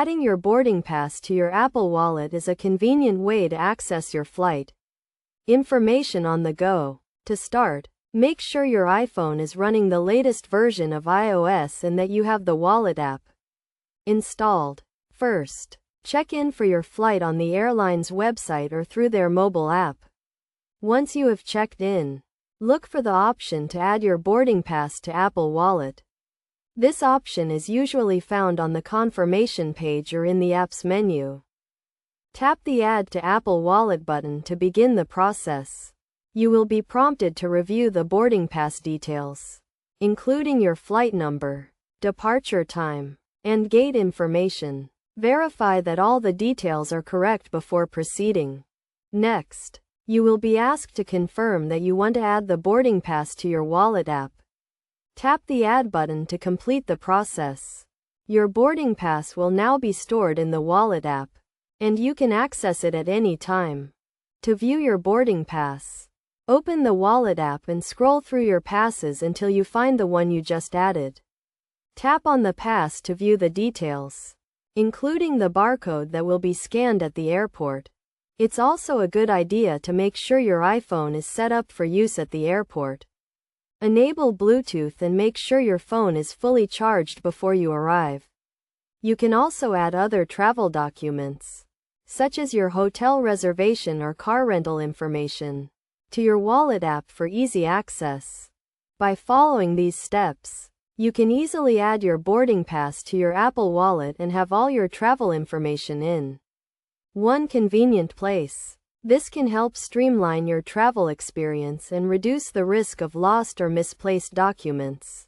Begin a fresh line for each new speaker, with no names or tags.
Adding your boarding pass to your Apple Wallet is a convenient way to access your flight information on the go. To start, make sure your iPhone is running the latest version of iOS and that you have the Wallet app installed. First, check in for your flight on the airline's website or through their mobile app. Once you have checked in, look for the option to add your boarding pass to Apple Wallet. This option is usually found on the confirmation page or in the app's menu. Tap the Add to Apple Wallet button to begin the process. You will be prompted to review the boarding pass details, including your flight number, departure time, and gate information. Verify that all the details are correct before proceeding. Next, you will be asked to confirm that you want to add the boarding pass to your Wallet app. Tap the Add button to complete the process. Your boarding pass will now be stored in the Wallet app, and you can access it at any time. To view your boarding pass, open the Wallet app and scroll through your passes until you find the one you just added. Tap on the pass to view the details, including the barcode that will be scanned at the airport. It's also a good idea to make sure your iPhone is set up for use at the airport. Enable Bluetooth and make sure your phone is fully charged before you arrive. You can also add other travel documents, such as your hotel reservation or car rental information, to your Wallet app for easy access. By following these steps, you can easily add your boarding pass to your Apple Wallet and have all your travel information in one convenient place. This can help streamline your travel experience and reduce the risk of lost or misplaced documents.